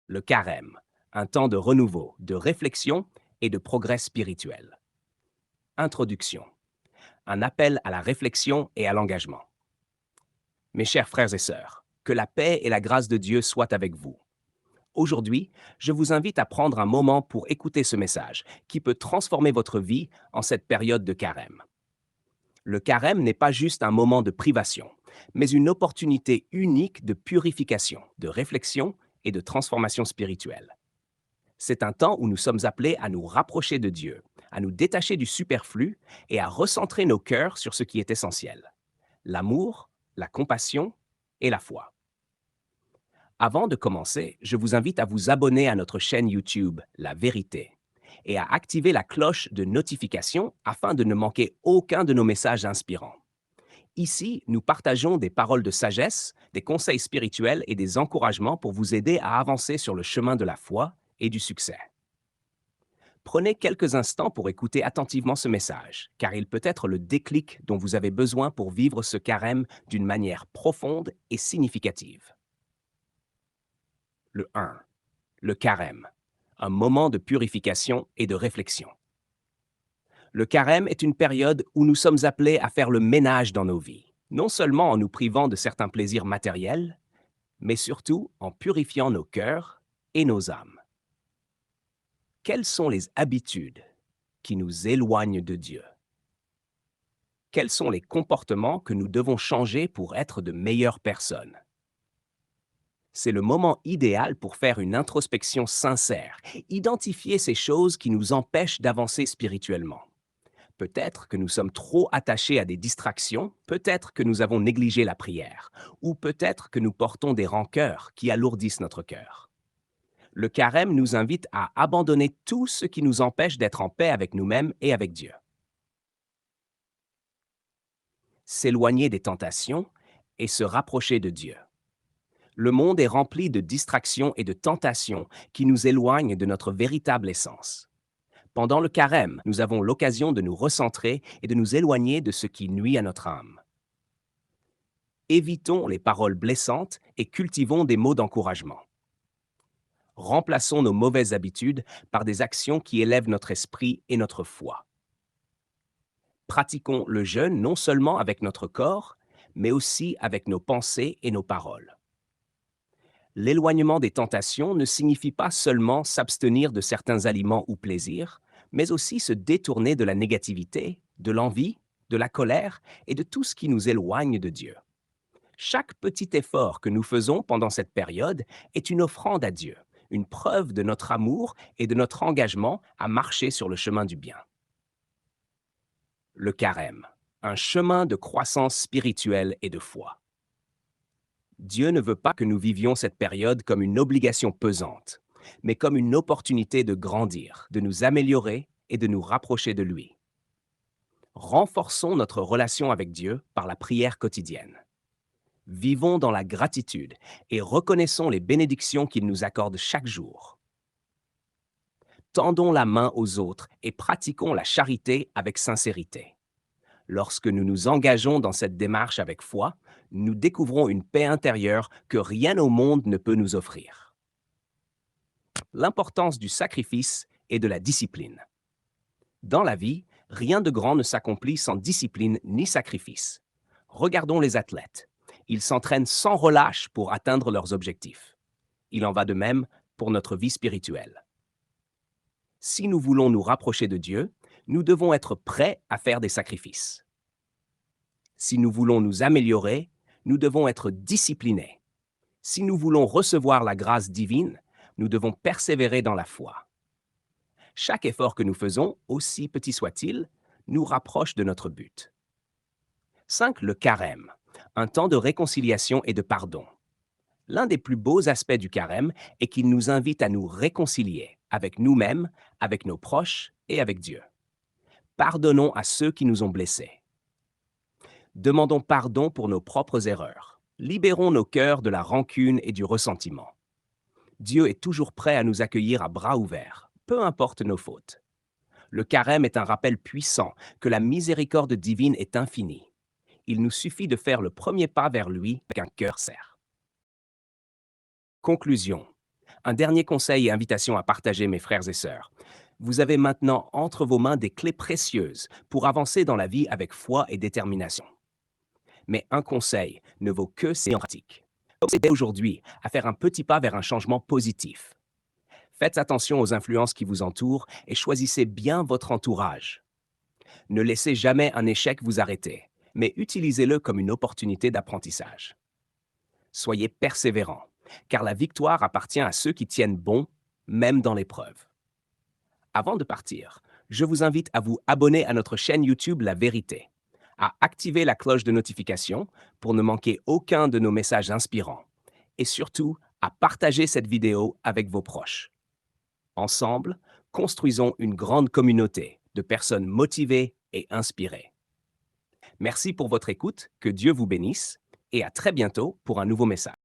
Le carême, un temps de renouveau, de réflexion et de progrès spirituel. Introduction, un appel à la réflexion et à l'engagement. Mes chers frères et sœurs, que la paix et la grâce de Dieu soient avec vous. Aujourd'hui, je vous invite à prendre un moment pour écouter ce message qui peut transformer votre vie en cette période de carême. Le carême n'est pas juste un moment de privation, mais une opportunité unique de purification, de réflexion et de transformation spirituelle. C'est un temps où nous sommes appelés à nous rapprocher de Dieu, à nous détacher du superflu et à recentrer nos cœurs sur ce qui est essentiel: l'amour, la compassion et la foi. Avant de commencer, je vous invite à vous abonner à notre chaîne YouTube La Vérité et à activer la cloche de notification afin de ne manquer aucun de nos messages inspirants. Ici, nous partageons des paroles de sagesse, des conseils spirituels et des encouragements pour vous aider à avancer sur le chemin de la foi et du succès. Prenez quelques instants pour écouter attentivement ce message, car il peut être le déclic dont vous avez besoin pour vivre ce carême d'une manière profonde et significative. Le 1. Le carême, un moment de purification et de réflexion. Le carême est une période où nous sommes appelés à faire le ménage dans nos vies, non seulement en nous privant de certains plaisirs matériels, mais surtout en purifiant nos cœurs et nos âmes. Quelles sont les habitudes qui nous éloignent de Dieu? Quels sont les comportements que nous devons changer pour être de meilleures personnes? C'est le moment idéal pour faire une introspection sincère, identifier ces choses qui nous empêchent d'avancer spirituellement. Peut-être que nous sommes trop attachés à des distractions, peut-être que nous avons négligé la prière, ou peut-être que nous portons des rancœurs qui alourdissent notre cœur. Le carême nous invite à abandonner tout ce qui nous empêche d'être en paix avec nous-mêmes et avec Dieu. S'éloigner des tentations et se rapprocher de Dieu. Le monde est rempli de distractions et de tentations qui nous éloignent de notre véritable essence. Pendant le carême, nous avons l'occasion de nous recentrer et de nous éloigner de ce qui nuit à notre âme. Évitons les paroles blessantes et cultivons des mots d'encouragement. Remplaçons nos mauvaises habitudes par des actions qui élèvent notre esprit et notre foi. Pratiquons le jeûne non seulement avec notre corps, mais aussi avec nos pensées et nos paroles. L'éloignement des tentations ne signifie pas seulement s'abstenir de certains aliments ou plaisirs, mais aussi se détourner de la négativité, de l'envie, de la colère et de tout ce qui nous éloigne de Dieu. Chaque petit effort que nous faisons pendant cette période est une offrande à Dieu, une preuve de notre amour et de notre engagement à marcher sur le chemin du bien. Le carême, un chemin de croissance spirituelle et de foi. Dieu ne veut pas que nous vivions cette période comme une obligation pesante, mais comme une opportunité de grandir, de nous améliorer et de nous rapprocher de lui. Renforçons notre relation avec Dieu par la prière quotidienne. Vivons dans la gratitude et reconnaissons les bénédictions qu'il nous accorde chaque jour. Tendons la main aux autres et pratiquons la charité avec sincérité. Lorsque nous nous engageons dans cette démarche avec foi, nous découvrons une paix intérieure que rien au monde ne peut nous offrir. L'importance du sacrifice et de la discipline. Dans la vie, rien de grand ne s'accomplit sans discipline ni sacrifice. Regardons les athlètes. Ils s'entraînent sans relâche pour atteindre leurs objectifs. Il en va de même pour notre vie spirituelle. Si nous voulons nous rapprocher de Dieu, nous devons être prêts à faire des sacrifices. Si nous voulons nous améliorer, nous devons être disciplinés. Si nous voulons recevoir la grâce divine, nous devons persévérer dans la foi. Chaque effort que nous faisons, aussi petit soit-il, nous rapproche de notre but. 5. Le carême, un temps de réconciliation et de pardon. L'un des plus beaux aspects du carême est qu'il nous invite à nous réconcilier avec nous-mêmes, avec nos proches et avec Dieu. Pardonnons à ceux qui nous ont blessés. Demandons pardon pour nos propres erreurs. Libérons nos cœurs de la rancune et du ressentiment. Dieu est toujours prêt à nous accueillir à bras ouverts, peu importe nos fautes. Le carême est un rappel puissant que la miséricorde divine est infinie. Il nous suffit de faire le premier pas vers lui avec un cœur sincère. Conclusion. Un dernier conseil et invitation à partager, mes frères et sœurs. Vous avez maintenant entre vos mains des clés précieuses pour avancer dans la vie avec foi et détermination. Mais un conseil ne vaut que si en pratique. C'est aujourd'hui à faire un petit pas vers un changement positif. Faites attention aux influences qui vous entourent et choisissez bien votre entourage. Ne laissez jamais un échec vous arrêter, mais utilisez-le comme une opportunité d'apprentissage. Soyez persévérants, car la victoire appartient à ceux qui tiennent bon, même dans l'épreuve. Avant de partir, je vous invite à vous abonner à notre chaîne YouTube La Vérité, à activer la cloche de notification pour ne manquer aucun de nos messages inspirants, et surtout à partager cette vidéo avec vos proches. Ensemble, construisons une grande communauté de personnes motivées et inspirées. Merci pour votre écoute, que Dieu vous bénisse, et à très bientôt pour un nouveau message.